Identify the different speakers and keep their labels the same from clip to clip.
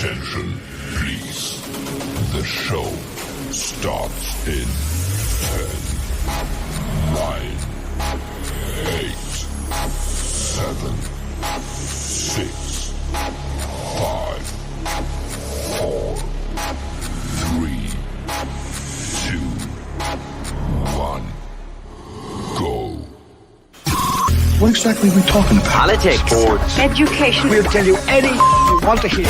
Speaker 1: Attention, please. The show starts in 10, 9, 8, 7, 6, 5, 4, 3, 2, 1, go.
Speaker 2: What exactly are we talking about?
Speaker 3: Politics, sports,
Speaker 4: education.
Speaker 3: We'll tell you anything you want to hear.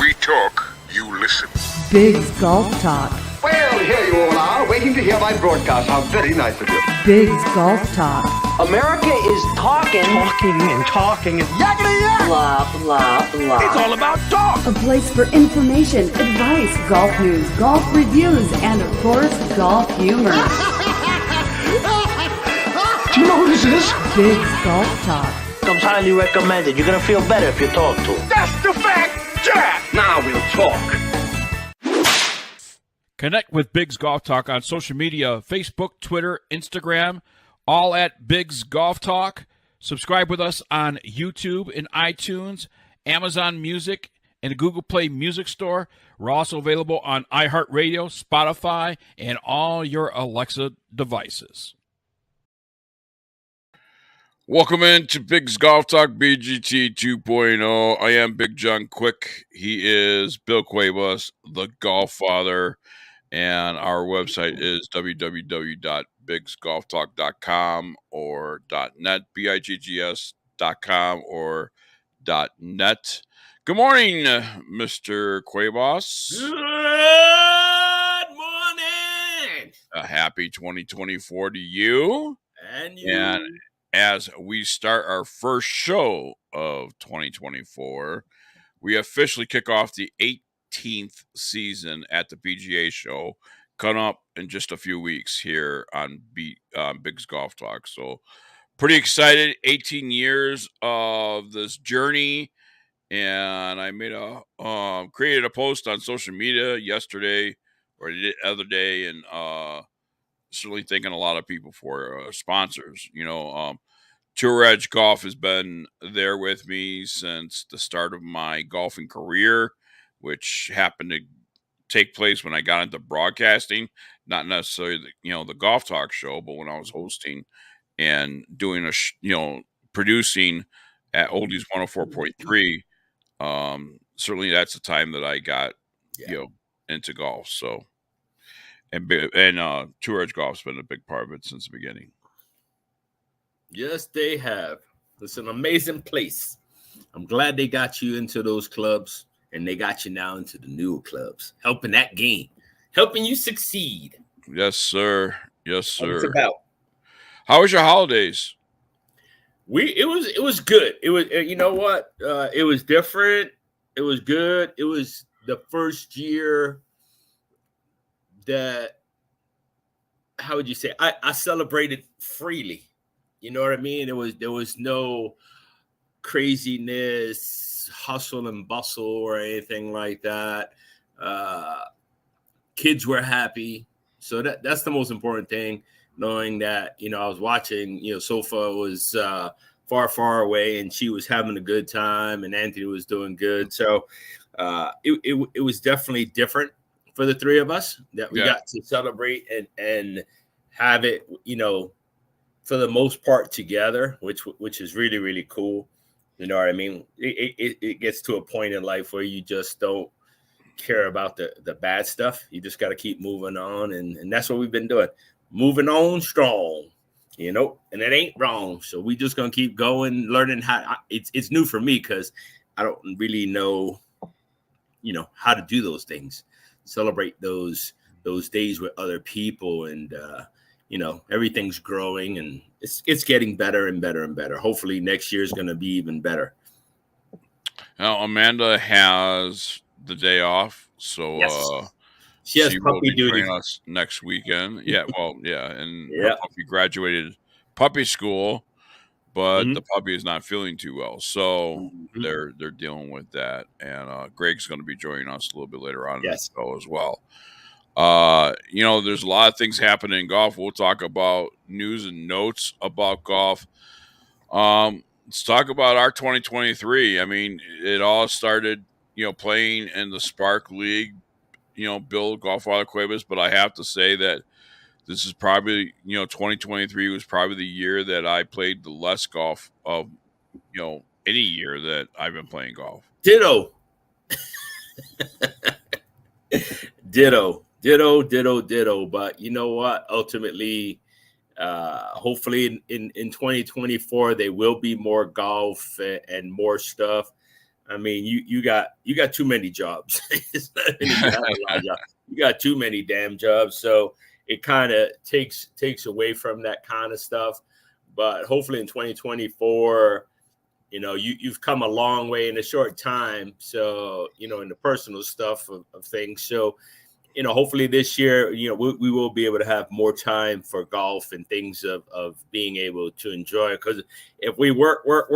Speaker 1: We talk, you listen.
Speaker 5: Big's Golf Talk.
Speaker 3: Well, here you all are, waiting to hear my broadcast. How very nice of you.
Speaker 5: Big's Golf Talk.
Speaker 3: America is talking and yakety yak.
Speaker 4: Blah, blah, blah.
Speaker 3: It's all about talk.
Speaker 5: A place for information, advice, golf news, golf reviews, and of course, golf humor.
Speaker 3: Do you know who this is?
Speaker 5: Big's Golf Talk.
Speaker 6: Comes highly recommended. You're gonna feel better if you talk to him.
Speaker 3: That's the fact, Jack. Now we'll talk.
Speaker 7: Connect with Big's Golf Talk on social media, Facebook, Twitter, Instagram, all at Big's Golf Talk. Subscribe with us on YouTube and iTunes, Amazon Music, and the Google Play Music Store. We're also available on iHeartRadio, Spotify, and all your Alexa devices. Welcome into Big's Golf Talk, BGT 2.0. I am Big John Quick. He is Bill Cuevas, the Golf Father. And our website is www.bigsgolftalk.com or .net, BIGGS.com or .net. Good morning, Mr. Cuevas.
Speaker 8: Good morning.
Speaker 7: A happy 2024 to you.
Speaker 8: And you.
Speaker 7: And as we start our first show of 2024, we officially kick off the 18th season at the PGA show, coming up in just a few weeks here on Big's Golf Talk. So pretty excited. 18 years of this journey, and I made created a post on social media yesterday or the other day, and certainly thanking a lot of people for sponsors. Tour Edge Golf has been there with me since the start of my golfing career, which happened to take place when I got into broadcasting, not necessarily the Golf Talk show, but when I was hosting and doing producing at Oldies 104.3. Certainly that's the time that I got into golf. So and Tour Edge Golf's been a big part of it since the beginning.
Speaker 8: Yes, they have. It's an amazing place. I'm glad they got you into those clubs. And they got you now into the newer clubs, helping that game, helping you succeed.
Speaker 7: Yes, sir. Yes, sir.
Speaker 8: What's about?
Speaker 7: How was your holidays?
Speaker 8: It was good. It was you know what? It was different. It was good. It was the first year that, how would you say? I celebrated freely. You know what I mean? There was no craziness, hustle and bustle or anything like that. Kids were happy. So that's the most important thing, knowing that, I was watching, Sofa was far away and she was having a good time and Anthony was doing good. So it was definitely different for the three of us that we got to celebrate and have it, for the most part together, which is really, really cool. You know what I mean? It gets to a point in life where you just don't care about the bad stuff. You just got to keep moving on. And that's what we've been doing. Moving on strong, and it ain't wrong. So we just going to keep going, learning how. It's new for me because I don't really know, how to do those things. Celebrate those days with other people. And, everything's growing and it's getting better and better and better. Hopefully next year is going to be even better.
Speaker 7: Now, Amanda has the day off, so
Speaker 8: yes. She has puppy duty
Speaker 7: us next weekend. And her puppy graduated puppy school, but the puppy is not feeling too well, so they're dealing with that. And Greg's going to be joining us a little bit later on in the show as well. There's a lot of things happening in golf. We'll talk about news and notes about golf. Let's talk about our 2023. I mean, it all started, playing in the Spark League, Bill Golf Father Cuevas, but I have to say that this is probably, 2023 was probably the year that I played the less golf of, any year that I've been playing golf.
Speaker 8: Ditto. Ditto. But you know what? Ultimately, hopefully in 2024 there will be more golf and more stuff. I mean, you got too many jobs. It's not even you have a lot of jobs. You got too many damn jobs. So it kind of takes away from that kind of stuff. But hopefully in 2024, you've come a long way in a short time. So, in the personal stuff of things. So, hopefully this year, we will be able to have more time for golf and things of being able to enjoy. Because if we work, what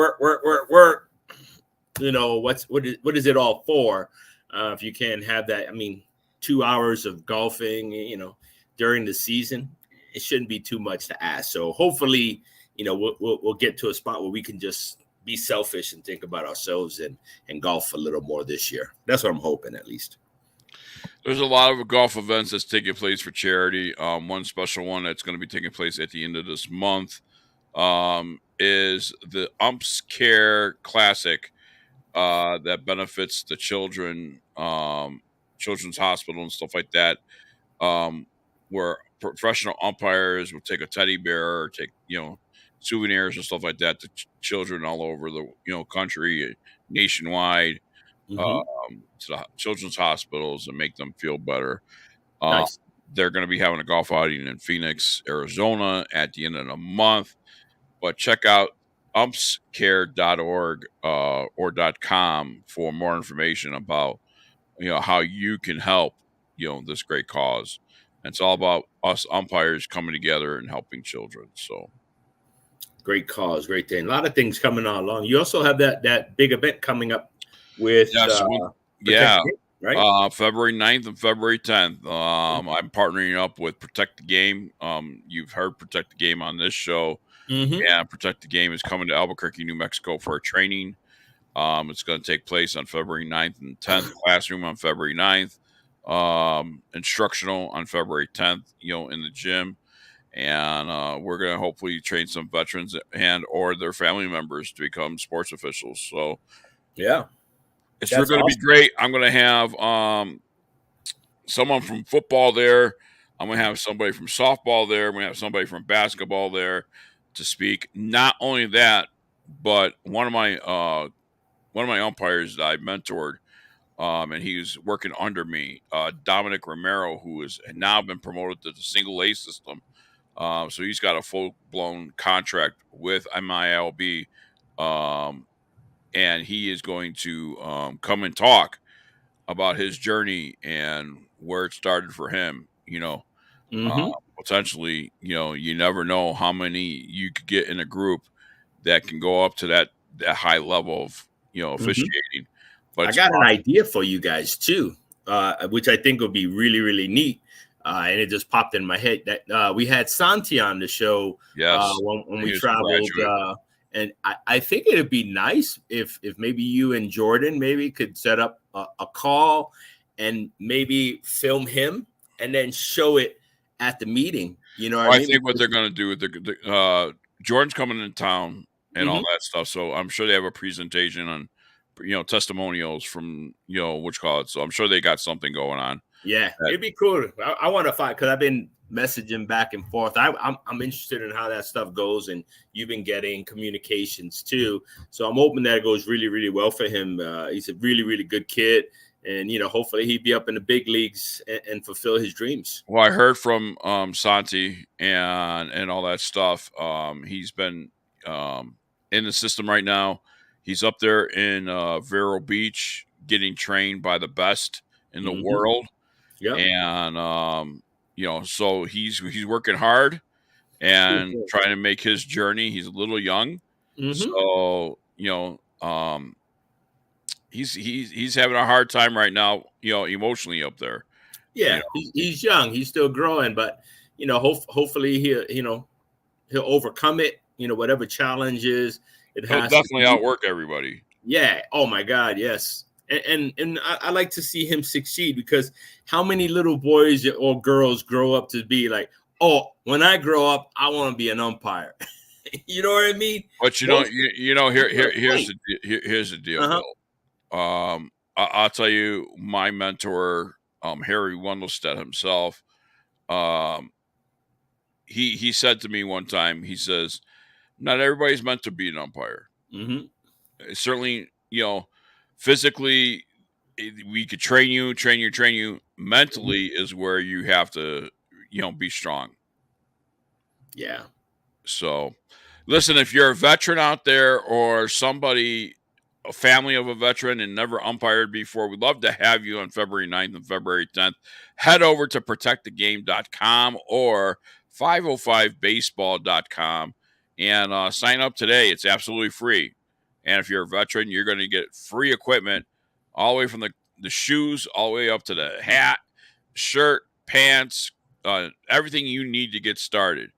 Speaker 8: is it all for? If you can't have that, 2 hours of golfing, during the season, it shouldn't be too much to ask. So hopefully, we'll get to a spot where we can just be selfish and think about ourselves and golf a little more this year. That's what I'm hoping, at least.
Speaker 7: There's a lot of golf events that's taking place for charity. One special one that's going to be taking place at the end of this month is the Umps Care Classic that benefits the children's hospital and stuff like that, where professional umpires will take a teddy bear or take, souvenirs and stuff like that to children all over the, country, nationwide. To the children's hospitals and make them feel better.
Speaker 8: Nice.
Speaker 7: They're going to be having a golf outing in Phoenix, Arizona at the end of the month. But check out umpscare.org or .com for more information about how you can help this great cause. And it's all about us umpires coming together and helping children. So
Speaker 8: great cause, great thing. A lot of things coming on along. You also have that big event coming up with right?
Speaker 7: February 9th and February 10th. I'm partnering up with Protect the Game. You've heard Protect the Game on this show. And Protect the Game is coming to Albuquerque, New Mexico for a training. It's going to take place on February 9th and 10th, classroom on February 9th, instructional on February 10th, in the gym. And we're going to hopefully train some veterans and or their family members to become sports officials. So,
Speaker 8: yeah.
Speaker 7: It's going to be great. I'm going to have someone from football there. I'm going to have somebody from softball there. I'm going to have somebody from basketball there to speak. Not only that, but one of my umpires that I mentored, and he's working under me, Dominic Romero, who has now been promoted to the single A system. So he's got a full-blown contract with MILB. And he is going to come and talk about his journey and where it started for him. Potentially, you never know how many you could get in a group that can go up to that high level of, officiating. But
Speaker 8: I got an idea for you guys too, which I think would be really, really neat. And it just popped in my head that we had Santi on the show when we traveled. And I think it'd be nice if maybe you and Jordan maybe could set up a call and maybe film him and then show it at the meeting.
Speaker 7: I think what they're going to do, Jordan's coming in town and all that stuff. So I'm sure they have a presentation on, testimonials from, so I'm sure they got something going on.
Speaker 8: Yeah, it'd be cool. I want to find, because I've been messaging back and forth. I'm interested in how that stuff goes, and you've been getting communications too. So I'm hoping that it goes really, really well for him. He's a really, really good kid, and hopefully he'd be up in the big leagues and fulfill his dreams.
Speaker 7: Well, I heard from Santi and all that stuff. He's been in the system right now. He's up there in Vero Beach getting trained by the best in the world.
Speaker 8: Yeah,
Speaker 7: and so he's working hard and trying to make his journey. He's a little young, so he's having a hard time right now, emotionally up there.
Speaker 8: Yeah, he's young, he's still growing, but hopefully he'll overcome it. Whatever challenges it has.
Speaker 7: He'll definitely outwork everybody.
Speaker 8: Yeah. Oh my God. Yes. And I like to see him succeed, because how many little boys or girls grow up to be like, oh, when I grow up, I want to be an umpire. You know what I mean?
Speaker 7: But here's the deal,
Speaker 8: Uh-huh.
Speaker 7: Bill. I'll tell you, my mentor, Harry Wendelstedt himself, he said to me one time, he says, not everybody's meant to be an umpire.
Speaker 8: Mm-hmm.
Speaker 7: Certainly, physically, we could train you. Mentally is where you have to, be strong.
Speaker 8: Yeah.
Speaker 7: So, listen, if you're a veteran out there or somebody, a family of a veteran and never umpired before, we'd love to have you on February 9th and February 10th. Head over to protectthegame.com or 505baseball.com and sign up today. It's absolutely free. And if you're a veteran, you're going to get free equipment all the way from the shoes all the way up to the hat, shirt, pants, everything you need to get started.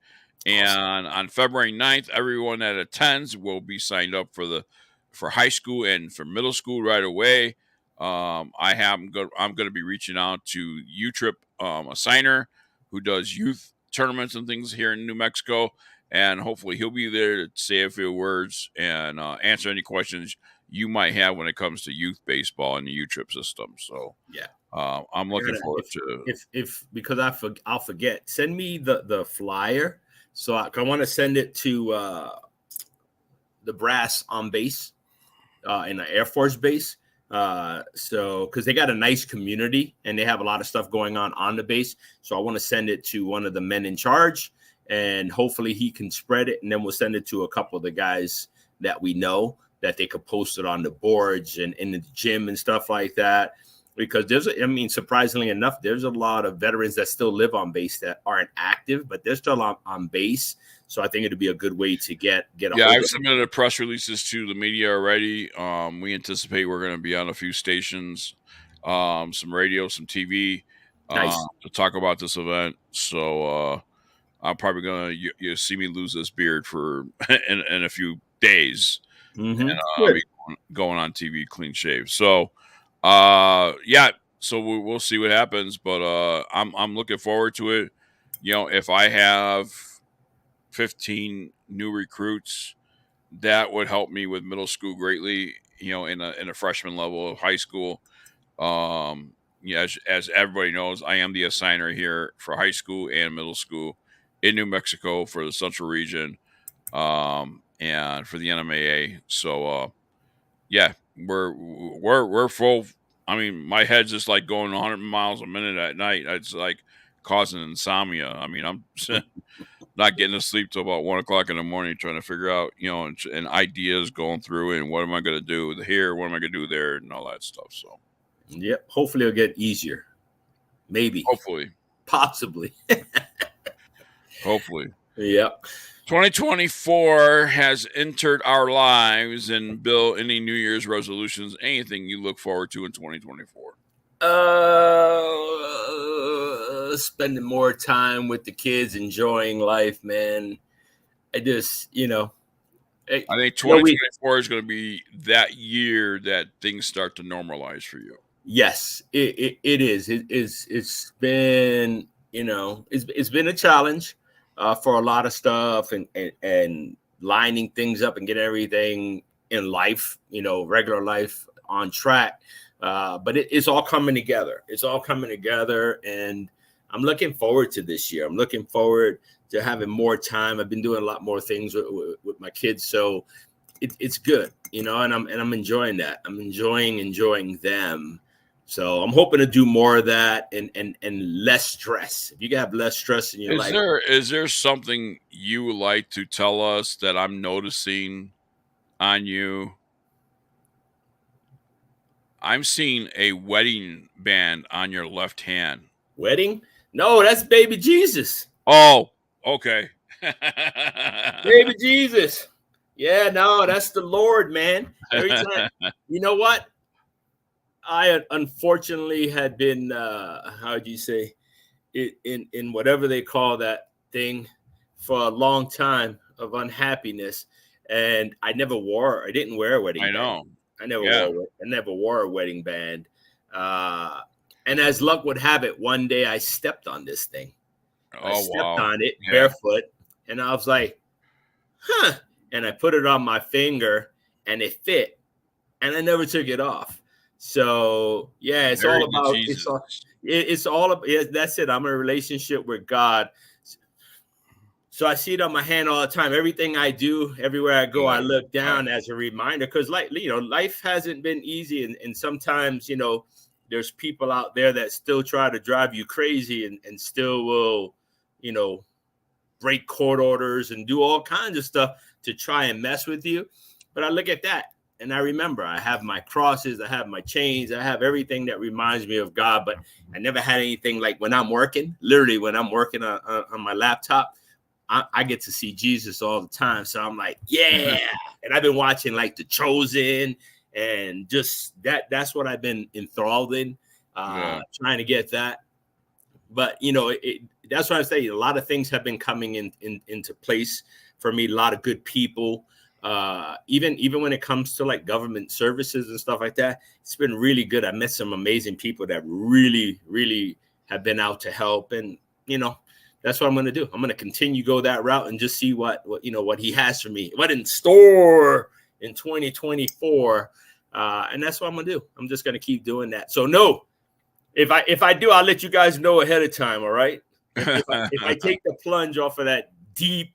Speaker 7: And on February 9th, everyone that attends will be signed up for high school and for middle school right away. I'm going to be reaching out to UTRIP, a signer who does youth tournaments and things here in New Mexico, and hopefully he'll be there to say a few words and answer any questions you might have when it comes to youth baseball and the UTRIP system. So
Speaker 8: yeah,
Speaker 7: I'm looking forward to
Speaker 8: if because I'll forget. Send me the flyer. So I want to send it to the brass on base in the Air Force base. So because they got a nice community and they have a lot of stuff going on the base. So I want to send it to one of the men in charge, and hopefully he can spread it. And then we'll send it to a couple of the guys that we know that they could post it on the boards and in the gym and stuff like that. Because surprisingly enough, there's a lot of veterans that still live on base that aren't active, but they're still on base. So I think it'd be a good way to get a hold
Speaker 7: I've
Speaker 8: of
Speaker 7: submitted press releases to the media already. We anticipate we're going to be on a few stations, some radio, some TV,
Speaker 8: Nice.
Speaker 7: to talk about this event. So I'm probably going to you see me lose this beard for in a few days.
Speaker 8: Mm-hmm.
Speaker 7: And I'll be going on TV clean shave. So so we'll see what happens, but I'm looking forward to it. If I have 15 new recruits, that would help me with middle school greatly, in a freshman level of high school. As everybody knows, I am the assigner here for high school and middle school in New Mexico for the Central Region, and for the NMAA. So we're full. I mean, my head's just like going 100 miles a minute at night. It's like causing insomnia. I mean, I'm not getting to sleep till about 1 o'clock in the morning, trying to figure out, and ideas going through and what am I going to do here? What am I going to do there? And all that stuff. So,
Speaker 8: yep. Hopefully it'll get easier. Maybe.
Speaker 7: Hopefully.
Speaker 8: Possibly.
Speaker 7: Hopefully.
Speaker 8: Yep.
Speaker 7: 2024 has entered our lives. And Bill, any New Year's resolutions, anything you look forward to in 2024?
Speaker 8: Spending more time with the kids, enjoying life, man. I just,
Speaker 7: I think 2024 is going to be that year that things start to normalize for you.
Speaker 8: Yes, it is. It's been, it's been a challenge for a lot of stuff and lining things up and getting everything in life, regular life on track. But it's all coming together. It's all coming together, and I'm looking forward to this year. I'm looking forward to having more time. I've been doing a lot more things with my kids, so it's good, and I'm enjoying that. I'm enjoying them. So I'm hoping to do more of that and less stress. If you can have less stress in your life.
Speaker 7: Is there something you would like to tell us that I'm noticing on you? I'm seeing a wedding band on your left hand.
Speaker 8: Wedding? No, that's baby Jesus.
Speaker 7: Oh, okay.
Speaker 8: Baby Jesus. Yeah, no, that's the Lord, man. Every time. You know what? I unfortunately had been, how do you say, in whatever they call that thing for a long time of unhappiness. And I didn't wear a wedding band.
Speaker 7: I know.
Speaker 8: I never wore a wedding band. And as luck would have it, one day I stepped on this thing. I stepped on it barefoot, and I was like, huh. And I put it on my finger, and it fit, and I never took it off. So yeah, it's all about it's all about. Yeah, that's it. I'm in a relationship with God. So I see it on my hand all the time. Everything I do, everywhere I go, I look down as a reminder, because, like, life hasn't been easy, and sometimes, there's people out there that still try to drive you crazy and still will, break court orders and do all kinds of stuff to try and mess with you. But I look at that and I remember I have my crosses, I have my chains, I have everything that reminds me of God. But I never had anything like when I'm working, literally when I'm working on my laptop, I get to see Jesus all the time. So I'm like, yeah. And I've been watching like The Chosen, and just that's what I've been enthralled in, trying to get that. But, that's what I'm saying. A lot of things have been coming into place for me. A lot of good people, even when it comes to like government services and stuff like that. It's been really good. I met some amazing people that really, really have been out to help. And, that's what I'm going to do. I'm going to continue go that route and just see what he has for me, what in store in 2024. And that's what I'm going to do. I'm just going to keep doing that. So no, if I do, I'll let you guys know ahead of time. All right. If I take the plunge off of that deep,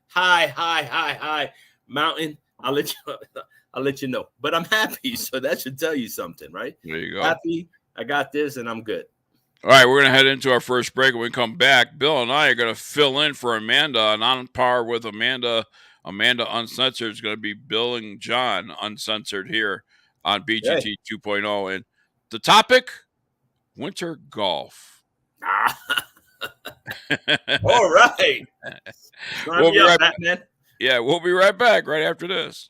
Speaker 8: high mountain, I'll let you know. But I'm happy. So that should tell you something, right?
Speaker 7: There you go.
Speaker 8: Happy. I got this and I'm good.
Speaker 7: All right, we're going to head into our first break. When we come back, Bill and I are going to fill in for Amanda, and on par with Amanda Uncensored is going to be Bill and John Uncensored here on BGT 2.0. And the topic, winter golf.
Speaker 8: All right.
Speaker 7: We'll be right back right after this.